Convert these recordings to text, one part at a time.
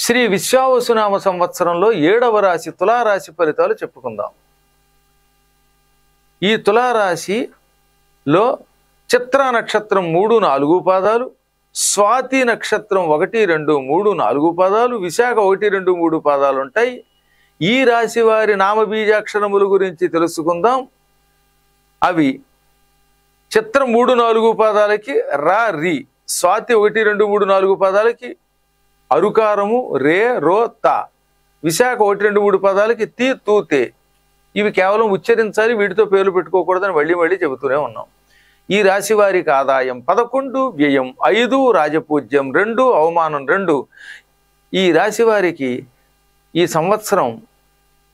శ్రీ విశ్వావసునామ సంవత్సరంలో 7వ రాశి తులారాశి ఫలితాలు చెప్పుకుందాం. ఈ తులారాశిలో చిత్రా నక్షత్రం 3, 4 పాదాలు, స్వాతి నక్షత్రం 1, 2, 3, 4 పాదాలు, విశాఖ 1, 2, 3 పాదాలు ఉంటాయి. ఈ రాశి వారి నామబీజాక్షరముల గురించి తెలుసుకుందాం. అవి చిత్రం 3, 4 పాదాలకి రా రి, స్వాతి 1, 2, 3, 4 పాదాలకి అరుకారము రే రో తా, విశాఖ 1, 2, 3 పాదాలకి తి తూ తే. ఇవి కేవలం ఉచ్చరించాలి, వీటితో పేర్లు పెట్టుకోకూడదని మళ్ళీ చెబుతూనే ఉన్నాం. ఈ రాశి వారికి ఆదాయం 11, వ్యయం 5, రాజపూజ్యం 2, అవమానం 2. ఈ రాశి వారికి ఈ సంవత్సరం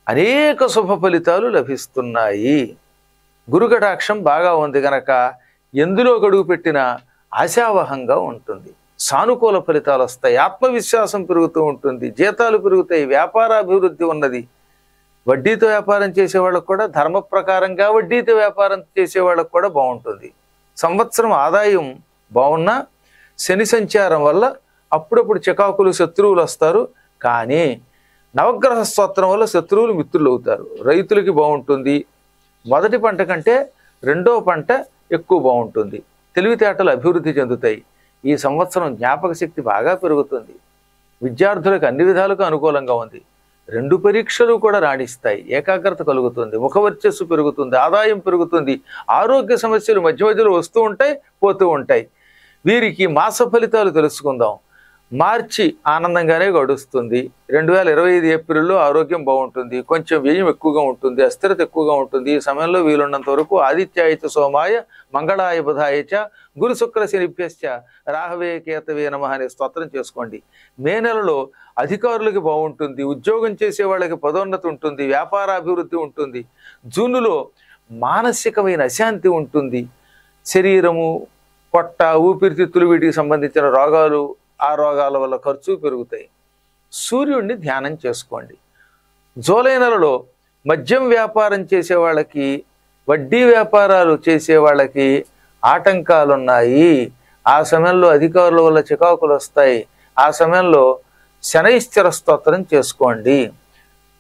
అనేక శుభ ఫలితాలు లభిస్తున్నాయి. గురుకటాక్షం బాగా ఉంది కనుక ఎందులో గడువు పెట్టినా ఆశావహంగా ఉంటుంది. సానుకూల ఫలితాలు వస్తాయి, ఆత్మవిశ్వాసం పెరుగుతూ ఉంటుంది, జీతాలు పెరుగుతాయి, వ్యాపారాభివృద్ధి ఉన్నది. వడ్డీతో వ్యాపారం చేసే వాళ్ళకు కూడా, ధర్మ ప్రకారంగా వడ్డీతో వ్యాపారం చేసే వాళ్ళకు కూడా బాగుంటుంది. సంవత్సరం ఆదాయం బాగున్నా శని సంచారం వల్ల అప్పుడప్పుడు చికాకులు, శత్రువులు వస్తారు. కానీ నవగ్రహ స్తోత్రం వల్ల శత్రువులు మిత్రులు అవుతారు. రైతులకి బాగుంటుంది. మొదటి పంట కంటే రెండవ పంట ఎక్కువ బాగుంటుంది. తెలివితేటలు అభివృద్ధి చెందుతాయి. ఈ సంవత్సరం జ్ఞాపక శక్తి బాగా పెరుగుతుంది. విద్యార్థులకు అన్ని విధాలుగా అనుకూలంగా ఉంది. 2 పరీక్షలు కూడా రాణిస్తాయి. ఏకాగ్రత కలుగుతుంది, ముఖవర్చస్సు పెరుగుతుంది, ఆదాయం పెరుగుతుంది. ఆరోగ్య సమస్యలు మధ్య మధ్యలో వస్తూ ఉంటాయి, పోతూ ఉంటాయి. వీరికి మాస ఫలితాలు తెలుసుకుందాం. మార్చి ఆనందంగానే గడుస్తుంది. 2025 ఏప్రిల్లో ఆరోగ్యం బాగుంటుంది. కొంచెం వ్యయం ఎక్కువగా ఉంటుంది, అస్థిరత ఎక్కువగా ఉంటుంది. ఈ సమయంలో వీలున్నంత వరకు ఆదిత్యాయ చ సోమాయ మంగళాయ బుధాయ చ గురు శుక్ర శనిభ్యశ్చ రాహవే కేతవే నమః అనే స్తోత్రం చేసుకోండి. మే నెలలో అధికారులకి బాగుంటుంది, ఉద్యోగం చేసే వాళ్ళకి పదోన్నతి ఉంటుంది, వ్యాపారాభివృద్ధి ఉంటుంది. జూన్లో మానసికమైన అశాంతి ఉంటుంది. శరీరము, పొట్ట, ఊపిరితిత్తులు వీటికి సంబంధించిన రోగాలు, ఆ రోగాల వల్ల ఖర్చు పెరుగుతాయి. సూర్యుడిని ధ్యానం చేసుకోండి. జూలై నెలలో మద్యం వ్యాపారం చేసే వాళ్ళకి, వడ్డీ వ్యాపారాలు చేసే వాళ్ళకి ఆటంకాలు ఉన్నాయి. ఆ సమయంలో అధికారుల వల్ల చికాకులు వస్తాయి. ఆ సమయంలో శనైశ్చర స్తోత్రం చేసుకోండి.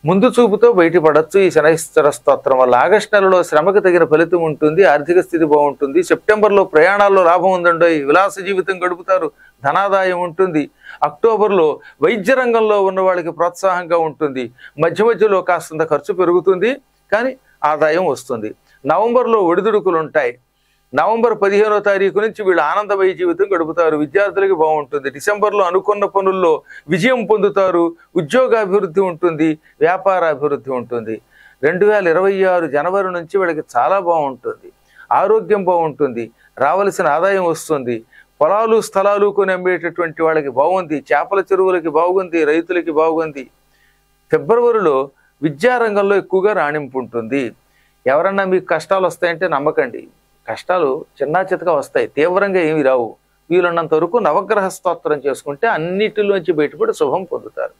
ముందు చూపుతో బయటపడచ్చు ఈ శనైశ్చర స్తోత్రం వల్ల. ఆగస్టు నెలలో శ్రమకు తగిన ఫలితం ఉంటుంది, ఆర్థిక స్థితి బాగుంటుంది. సెప్టెంబర్లో ప్రయాణాల్లో లాభం ఉందండి, విలాస జీవితం గడుపుతారు, ధనాదాయం ఉంటుంది. అక్టోబర్లో వైద్య రంగంలో ఉన్న వాళ్ళకి ప్రోత్సాహంగా ఉంటుంది. మధ్య మధ్యలో కాస్తంత ఖర్చు పెరుగుతుంది, కానీ ఆదాయం వస్తుంది. నవంబర్లో ఒడిదుడుకులు ఉంటాయి. నవంబర్ 15వ తారీఖు నుంచి వీళ్ళు ఆనందమయ జీవితం గడుపుతారు. విద్యార్థులకి బాగుంటుంది. డిసెంబర్లో అనుకున్న పనుల్లో విజయం పొందుతారు. ఉద్యోగాభివృద్ధి ఉంటుంది, వ్యాపారాభివృద్ధి ఉంటుంది. 2026 జనవరి నుంచి వీళ్ళకి చాలా బాగుంటుంది. ఆరోగ్యం బాగుంటుంది, రావలసిన ఆదాయం వస్తుంది. పొలాలు, స్థలాలు కొని అమ్మేటటువంటి వాళ్ళకి బాగుంది. చేపల చెరువులకి బాగుంది, రైతులకి బాగుంది. ఫిబ్రవరిలో విద్యారంగంలో ఎక్కువగా రాణింపు ఉంటుంది. ఎవరన్నా మీకు కష్టాలు వస్తాయంటే నమ్మకండి. కష్టాలు చిన్నా చితగా వస్తాయి, తీవ్రంగా ఏమి రావు. వీలున్నంత వరకు నవగ్రహ స్తోత్రం చేసుకుంటే అన్నిటిలోంచి బయటపడి శుభం పొందుతారు.